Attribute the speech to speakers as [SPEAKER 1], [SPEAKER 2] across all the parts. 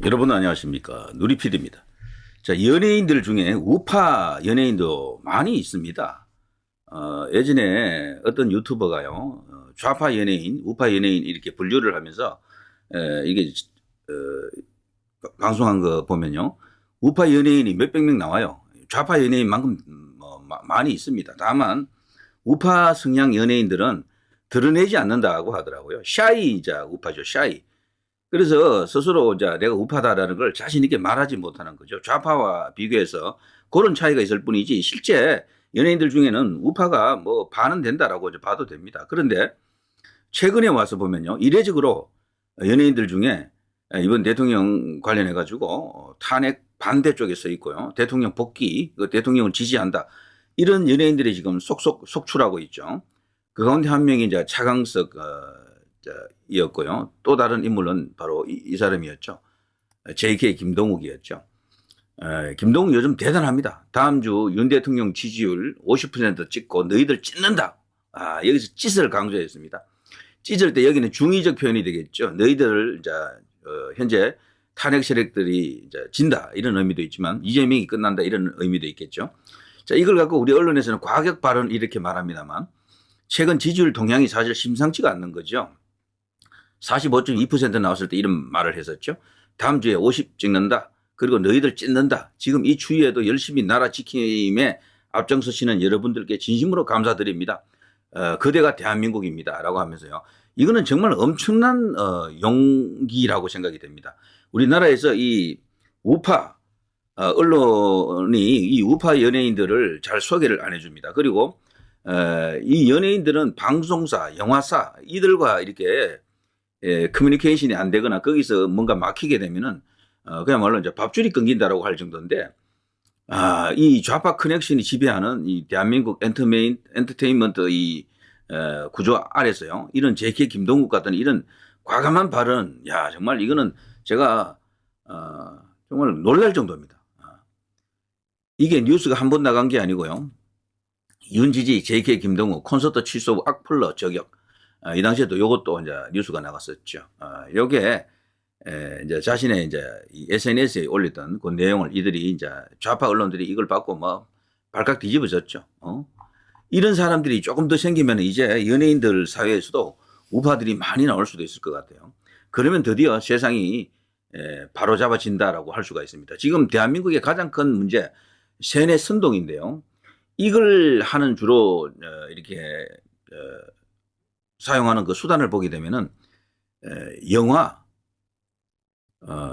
[SPEAKER 1] 여러분 안녕하십니까. 누리피디입니다. 자, 연예인들 중에 우파 연예인도 많이 있습니다. 예전에 어떤 유튜버가요, 좌파 연예인, 우파 연예인 이렇게 분류를 하면서, 이게, 방송한 거 보면요. 우파 연예인이 몇백 명 나와요. 좌파 연예인만큼 많이 있습니다. 다만, 우파 성향 연예인들은 드러내지 않는다고 하더라고요. 샤이자 우파죠, 샤이. 그래서 스스로 이제 내가 우파다라는 걸 자신 있게 말하지 못하는 거죠. 좌파와 비교해서 그런 차이가 있을 뿐이지 실제 연예인들 중에는 우파가 뭐 반은 된다라고 이제 봐도 됩니다. 그런데 최근에 와서 보면요. 이례적으로 연예인들 중에 이번 대통령 관련해 가지고 탄핵 반대 쪽에 서 있고요. 대통령 복귀, 대통령을 지지한다. 이런 연예인들이 지금 속속 속출하고 있죠. 그 가운데 한 명이 이제 차강석 이었고요. 또 다른 인물은 바로 이 사람이었죠. JK 김동욱이었죠. 김동욱 요즘 대단합니다. 다음 주 윤 대통령 지지율 50% 찍고 너희들 찢는다. 여기서 찢을 강조했습니다. 찢을 때 여기는 중의적 표현이 되겠죠. 너희들 이제 현재 탄핵 세력들이 이제 진다 이런 의미도 있지만 이재명이 끝난다 이런 의미도 있겠죠. 자, 이걸 갖고 우리 언론에서는 과격 발언 이렇게 말합니다만 최근 지지율 동향이 사실 심상치가 않는 거죠. 45.2% 나왔을 때 이런 말을 했었죠. 다음 주에 50 찍는다. 그리고 너희들 찢는다. 지금 이 추위에도 열심히 나라 지킴에 앞장서시는 여러분들께 진심으로 감사드립니다. 그대가 대한민국입니다. 라고 하면서요. 이거는 정말 엄청난 용기라고 생각이 됩니다. 우리나라에서 이 우파 언론이 이 우파 연예인들을 잘 소개를 안 해줍니다. 그리고 이 연예인들은 방송사, 영화사 이들과 이렇게 커뮤니케이션이 안 되거나 거기서 뭔가 막히게 되면은 그야말로 이제 밥줄이 끊긴다라고 할 정도인데 이 좌파 커넥션이 지배하는 이 대한민국 엔터테인먼트 이 구조 아래서요. 이런 JK 김동욱 같은 이런 과감한 발언, 야 정말 이거는 제가 정말 놀랄 정도입니다. 이게 뉴스가 한 번 나간 게 아니고요. 윤지지, JK 김동욱 콘서트 취소 악플러 저격. 이 당시에도 이것도 이제 뉴스가 나갔었죠. 요게 이제 자신의 이제 SNS에 올렸던 그 내용을 이들이 이제 좌파 언론들이 이걸 받고 뭐 발칵 뒤집어졌죠. 이런 사람들이 조금 더 생기면 이제 연예인들 사회에서도 우파들이 많이 나올 수도 있을 것 같아요. 그러면 드디어 세상이 바로 잡아진다라고 할 수가 있습니다. 지금 대한민국의 가장 큰 문제 세뇌 선동인데요. 이걸 하는 주로 이렇게 사용하는 그 수단을 보게 되면은 영화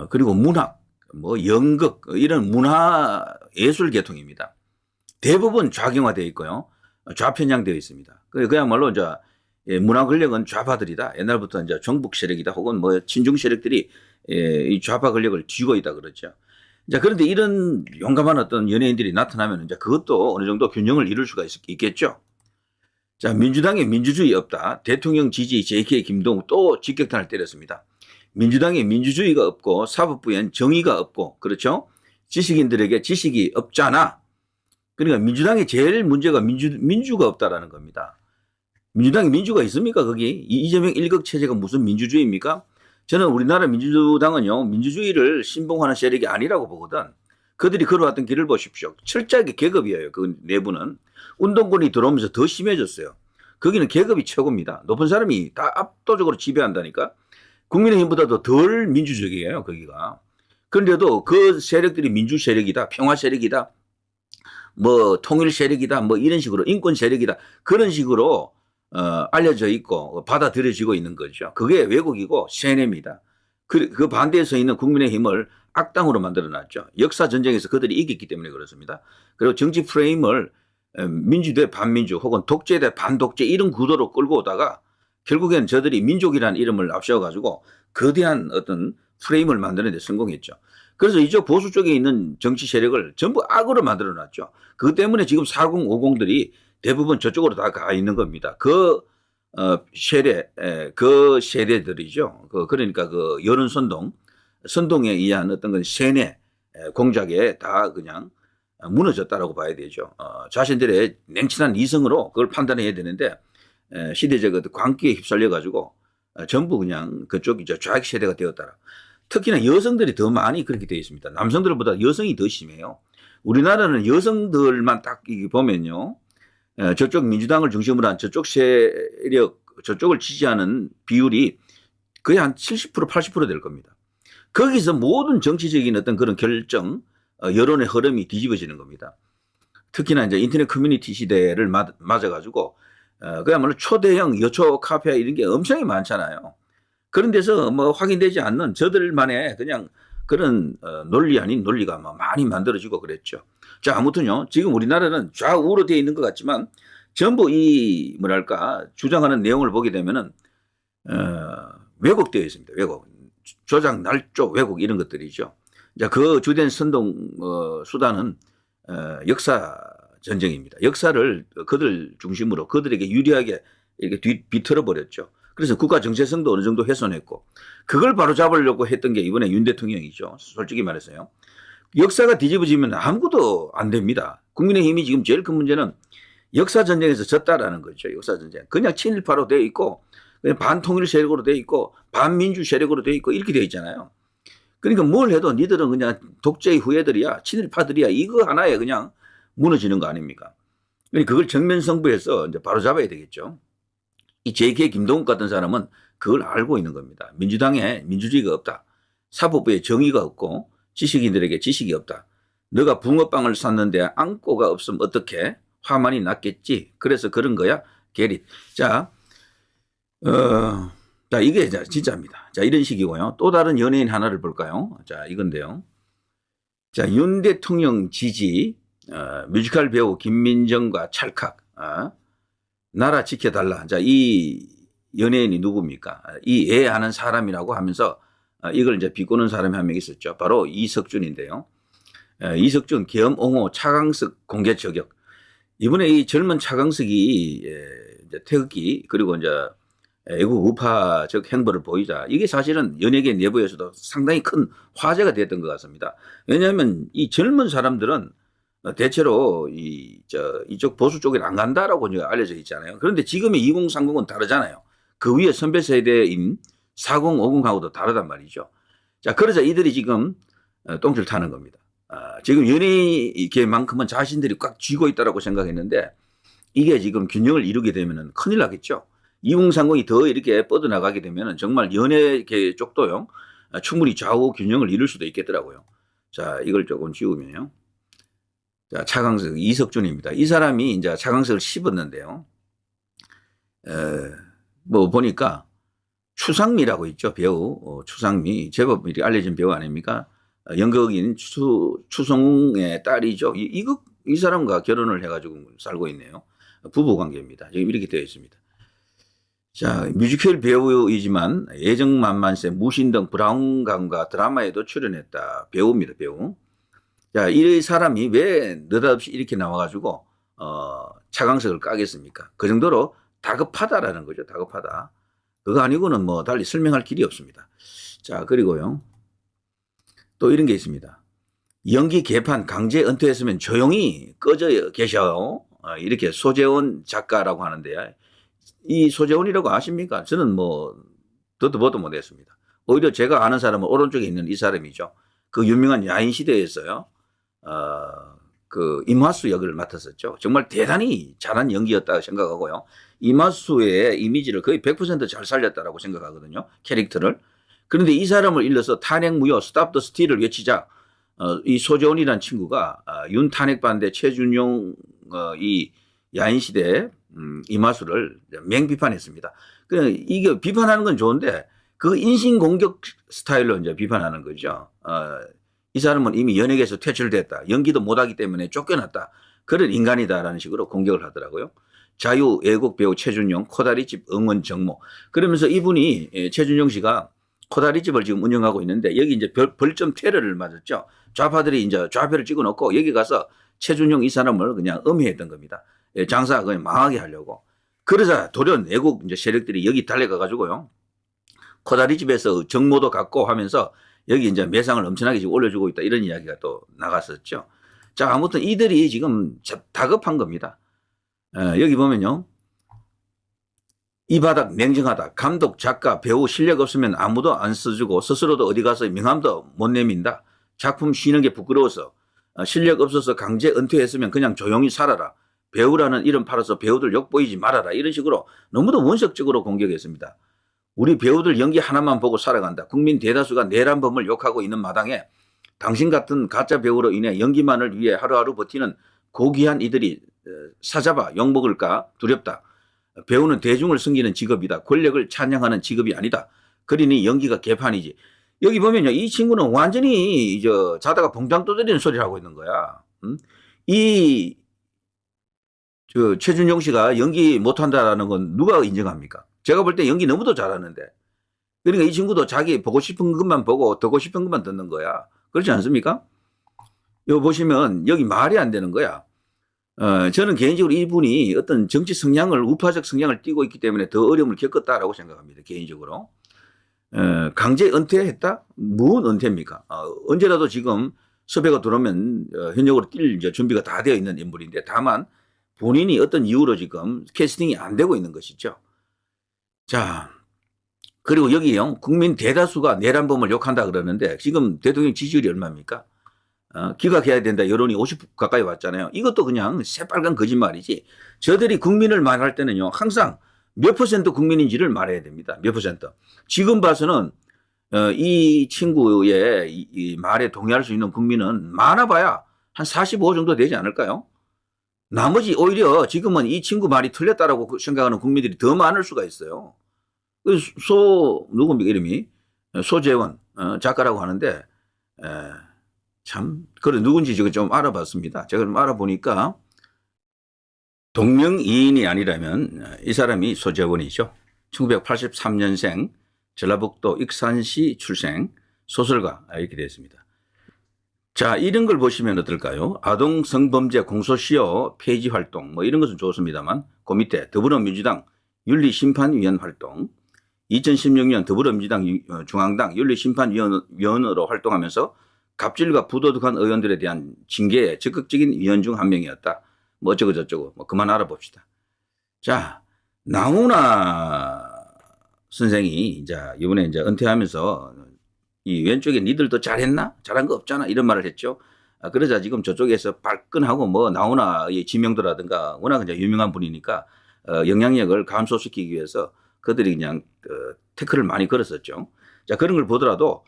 [SPEAKER 1] 그리고 문학 뭐 연극 이런 문화 예술 계통입니다. 대부분 좌경화되어 있고요. 좌편향되어 있습니다. 그야말로 이제 문화 권력은 좌파들이다. 옛날부터 이제 정북 세력이다 혹은 뭐 친중 세력들이 이 좌파 권력을 쥐고 있다 그러죠. 자, 그런데 이런 용감한 어떤 연예인들이 나타나면 이제 그것도 어느 정도 균형을 이룰 수가 있겠죠. 자, 민주당에 민주주의 없다. 대통령 지지 JK 김동욱 또 직격탄을 때렸습니다. 민주당에 민주주의가 없고 사법부엔 정의가 없고 그렇죠. 지식인들에게 지식이 없잖아. 그러니까 민주당의 제일 문제가 민주가 없다라는 겁니다. 민주당에 민주가 있습니까 거기? 이재명 일극 체제가 무슨 민주주의입니까? 저는 우리나라 민주당은요. 민주주의를 신봉하는 세력이 아니라고 보거든. 그들이 걸어왔던 길을 보십시오. 철저하게 계급이에요. 그 내부는. 운동권이 들어오면서 더 심해졌어요. 거기는 계급이 최고입니다. 높은 사람이 다 압도적으로 지배한다니까. 국민의힘보다도 덜 민주적이에요. 거기가. 그런데도 그 세력들이 민주 세력이다. 평화 세력이다. 뭐 통일 세력이다. 뭐 이런 식으로 인권 세력이다. 그런 식으로 알려져 있고 받아들여지고 있는 거죠. 그게 왜곡이고 세뇌입니다. 그 반대에 서 있는 국민의힘을 악당으로 만들어놨죠. 역사 전쟁에서 그들이 이겼기 때문에 그렇습니다. 그리고 정치 프레임을 민주 대 반민주 혹은 독재 대 반독재 이런 구도로 끌고 오다가 결국엔 저들이 민족이라는 이름을 앞세워가지고 거대한 어떤 프레임을 만드는 데 성공했죠. 그래서 이쪽 보수 쪽에 있는 정치 세력을 전부 악으로 만들어놨죠. 그것 때문에 지금 4050들이 대부분 저쪽으로 다 가 있는 겁니다. 그 세대들이죠. 그러니까 그 여론 선동에 의한 어떤 건 세뇌 공작에 다 그냥 무너졌다라고 봐야 되죠. 자신들의 냉철한 이성으로 그걸 판단해야 되는데 시대적 광기에 휩쓸려 가지고 전부 그냥 그쪽 이제 좌익 세대가 되었다라. 특히나 여성들이 더 많이 그렇게 되어 있습니다. 남성들보다 여성이 더 심해요. 우리나라는 여성들만 딱 보면요. 저쪽 민주당을 중심으로 한 저쪽 세력, 저쪽을 지지하는 비율이 거의 한 70%, 80%될 겁니다. 거기서 모든 정치적인 어떤 그런 결정, 여론의 흐름이 뒤집어지는 겁니다. 특히나 이제 인터넷 커뮤니티 시대를 맞아가지고, 그야말로 초대형 여초 카페 이런 게 엄청 많잖아요. 그런 데서 뭐 확인되지 않는 저들만의 그냥 그런 논리 아닌 논리가 많이 만들어지고 그랬죠. 자, 아무튼요. 지금 우리나라는 좌우로 되어 있는 것 같지만 전부 이 뭐랄까 주장하는 내용을 보게 되면은 왜곡되어 있습니다. 왜곡, 조작, 날조, 왜곡 이런 것들이죠. 자, 그 주된 선동 수단은 역사 전쟁입니다. 역사를 그들 중심으로 그들에게 유리하게 이렇게 비틀어 버렸죠. 그래서 국가 정체성도 어느 정도 훼손했고 그걸 바로 잡으려고 했던 게 이번에 윤 대통령이죠. 솔직히 말해서요. 역사가 뒤집어지면 아무것도 안 됩니다. 국민의힘이 지금 제일 큰 문제는 역사 전쟁에서 졌다라는 거죠. 역사 전쟁. 그냥 친일파로 되어 있고 그냥 반통일 세력으로 되어 있고 반민주 세력으로 되어 있고 이렇게 되어 있잖아요. 그러니까 뭘 해도 니들은 그냥 독재의 후예들이야, 친일파들이야, 이거 하나에 그냥 무너지는 거 아닙니까? 그러니까 그걸 정면 승부해서 이제 바로 잡아야 되겠죠. 이 JK 김동욱 같은 사람은 그걸 알고 있는 겁니다. 민주당에 민주주의가 없다. 사법부에 정의가 없고 지식인들에게 지식이 없다. 너가 붕어빵을 샀는데 앙꼬가 없으면 어떻게? 화만이 났겠지. 그래서 그런 거야. 게릿. 자, 자, 이게 진짜입니다. 자, 이런 식이고요. 또 다른 연예인 하나를 볼까요? 자, 이건데요. 자, 윤 대통령 지지, 뮤지컬 배우 김민정과 찰칵, 나라 지켜달라. 자, 이 연예인이 누굽니까? 이 애 아는 사람이라고 하면서 이걸 이제 비꼬는 사람이 한 명 있었죠. 바로 이석준인데요. 이석준, 계엄 옹호, 차강석 공개 저격. 이번에 이 젊은 차강석이 이제 태극기 그리고 이제 애국 우파적 행보를 보이자 이게 사실은 연예계 내부에서도 상당히 큰 화제가 됐던 것 같습니다. 왜냐하면 이 젊은 사람들은 대체로 이쪽 보수 쪽에 안 간다라고 알려져 있잖아요. 그런데 지금의 2030은 다르잖아요. 그 위에 선배 세대인 4050하고도 다르단 말이죠. 자, 그러자 이들이 지금 똥줄 타는 겁니다. 지금 연예계만큼은 자신들이 꽉 쥐고 있다라고 생각했는데 이게 지금 균형을 이루게 되면 큰일 나겠죠. 2030이 더 이렇게 뻗어나가게 되면 정말 연예계 쪽도요, 충분히 좌우 균형을 이룰 수도 있겠더라고요. 자, 이걸 조금 지우면요. 자, 차강석, 이석준입니다. 이 사람이 이제 차강석을 씹었는데요. 뭐 보니까 추상미라고 있죠. 배우. 추상미. 제법 이렇게 알려진 배우 아닙니까? 연극인 추성의 딸이죠. 이 사람과 결혼을 해가지고 살고 있네요. 부부 관계입니다. 지금 이렇게 되어 있습니다. 자, 뮤지컬 배우이지만 애정만만세, 무신 등 브라운관과 드라마에도 출연했다. 배우입니다, 배우. 자, 이 사람이 왜 느닷없이 이렇게 나와가지고, 차강석을 까겠습니까? 그 정도로 다급하다라는 거죠, 다급하다. 그거 아니고는 뭐 달리 설명할 길이 없습니다. 자, 그리고요. 또 이런 게 있습니다. 연기 개판 강제 은퇴했으면 조용히 꺼져 계셔요. 이렇게 소재원 작가라고 하는데, 이 소재원이라고 아십니까? 저는 뭐 듣도 보도 못했습니다. 오히려 제가 아는 사람은 오른쪽에 있는 이 사람이죠. 그 유명한 야인 시대에서요. 그 임화수 역을 맡았었죠. 정말 대단히 잘한 연기였다고 생각하고요. 임화수의 이미지를 거의 100% 잘 살렸다라고 생각하거든요. 캐릭터를. 그런데 이 사람을 일러서 탄핵무효 스탑 더 스틸을 외치자 이 소재원이라는 친구가 윤 탄핵 반대 최준용 이 야인 시대 임화수를 맹비판했습니다. 이게 비판하는 건 좋은데 그 인신공격 스타일로 이제 비판하는 거죠. 이 사람은 이미 연예계에서 퇴출됐다. 연기도 못하기 때문에 쫓겨났다. 그런 인간이다라는 식으로 공격을 하더라고요. 자유 애국 배우 최준용 코다리집 응원 정모. 그러면서 이분이 최준용 씨가 코다리집을 지금 운영하고 있는데 여기 이제 벌점 테러를 맞았죠. 좌파들이 이제 좌표를 찍어놓고 여기 가서 최준용 이 사람을 그냥 음해했던 겁니다. 장사 그냥 망하게 하려고. 그러자 돌연 애국 이제 세력들이 여기 달려가 가지고요. 코다리집에서 정모도 갖고 하면서 여기 이제 매상을 엄청나게 지금 올려주고 있다. 이런 이야기가 또 나갔었죠. 자, 아무튼 이들이 지금 다급한 겁니다. 여기 보면요. 이 바닥 냉정하다. 감독, 작가, 배우 실력 없으면 아무도 안 써주고 스스로도 어디 가서 명함도 못 내민다. 작품 쉬는 게 부끄러워서 실력 없어서 강제 은퇴했으면 그냥 조용히 살아라. 배우라는 이름 팔아서 배우들 욕보이지 말아라. 이런 식으로 너무도 원색적으로 공격했습니다. 우리 배우들 연기 하나만 보고 살아간다. 국민 대다수가 내란범을 욕하고 있는 마당에 당신 같은 가짜 배우로 인해 연기만을 위해 하루하루 버티는 고귀한 이들이 사잡아 욕먹을까 두렵다. 배우는 대중을 섬기는 직업이다. 권력을 찬양하는 직업이 아니다. 그러니 연기가 개판이지. 여기 보면요, 이 친구는 완전히 자다가 봉장 두드리는 소리를 하고 있는 거야. 최준용 씨가 연기 못한다라는 건 누가 인정합니까? 제가 볼 때 연기 너무도 잘하는데. 그러니까 이 친구도 자기 보고 싶은 것만 보고 듣고 싶은 것만 듣는 거야. 그렇지 않습니까? 여기 보시면 여기 말이 안 되는 거야. 저는 개인적으로 이분이 어떤 정치 성향을, 우파적 성향을 띠고 있기 때문에 더 어려움을 겪었다라고 생각합니다. 개인적으로. 강제 은퇴했다? 무슨 은퇴입니까? 언제라도 지금 섭외가 들어오면 현역으로 뛸 준비가 다 되어 있는 인물인데, 다만 본인이 어떤 이유로 지금 캐스팅이 안 되고 있는 것이죠. 자, 그리고 여기요, 국민 대다수가 내란범을 욕한다 그러는데 지금 대통령 지지율이 얼마입니까? 기각해야 된다 여론이 50 가까이 왔잖아요. 이것도 그냥 새빨간 거짓말이지. 저들이 국민을 말할 때는요, 항상 몇 퍼센트 국민인지를 말해야 됩니다. 몇 퍼센트. 지금 봐서는 이 친구의 이 말에 동의할 수 있는 국민은 많아봐야 한 45 정도 되지 않을까요? 나머지 오히려 지금은 이 친구 말이 틀렸다라고 생각하는 국민들이 더 많을 수가 있어요. 누굽니까 이름이? 소재원 작가라고 하는데 참 그래 누군지 제가 좀 알아봤습니다. 제가 좀 알아보니까 동명이인이 아니라면 이 사람이 소재원이죠. 1983년생 전라북도 익산시 출생 소설가 이렇게 되어 있습니다. 자, 이런 걸 보시면 어떨까요? 아동성범죄 공소시효 폐지 활동 뭐 이런 것은 좋습니다만 그 밑에 더불어민주당 윤리심판위원 활동 2016년 더불어민주당 중앙당 윤리심판위원으로 활동하면서 갑질과 부도덕한 의원들에 대한 징계에 적극적인 위원 중 한 명이었다. 뭐 어쩌고 저쩌고 뭐 그만 알아봅시다. 자, 나훈아 선생이 이제 이번에 이제 은퇴하면서 이 왼쪽에 니들도 잘했나? 잘한 거 없잖아. 이런 말을 했죠. 그러자 지금 저쪽에서 발끈하고 뭐 나훈아의 지명도라든가 워낙 이제 유명한 분이니까 영향력을 감소시키기 위해서 그들이 그냥 태클을 많이 걸었었죠. 자, 그런 걸 보더라도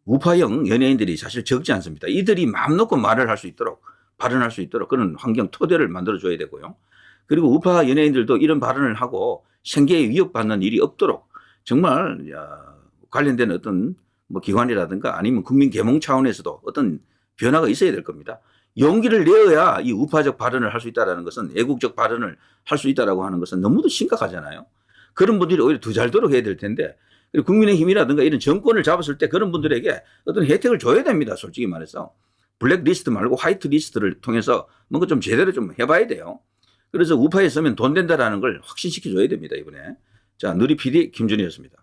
[SPEAKER 1] 우파형 연예인들이 사실 적지 않습니다. 이들이 마음 놓고 말을 할 수 있도록 발언할 수 있도록 그런 환경 토대를 만들어줘야 되고요. 그리고 우파 연예인들도 이런 발언을 하고 생계에 위협받는 일이 없도록 정말 관련된 어떤 뭐 기관이라든가 아니면 국민 계몽 차원에서도 어떤 변화가 있어야 될 겁니다. 용기를 내어야 이 우파적 발언을 할 수 있다는 것은 애국적 발언을 할 수 있다라고 하는 것은 너무도 심각하잖아요. 그런 분들이 오히려 더 잘도록 해야 될 텐데 그리고 국민의힘이라든가 이런 정권을 잡았을 때 그런 분들에게 어떤 혜택을 줘야 됩니다. 솔직히 말해서. 블랙리스트 말고 화이트리스트를 통해서 뭔가 좀 제대로 좀 해봐야 돼요. 그래서 우파에 서면 돈 된다라는 걸 확신시켜줘야 됩니다. 이번에. 자, 누리 PD 김준희였습니다.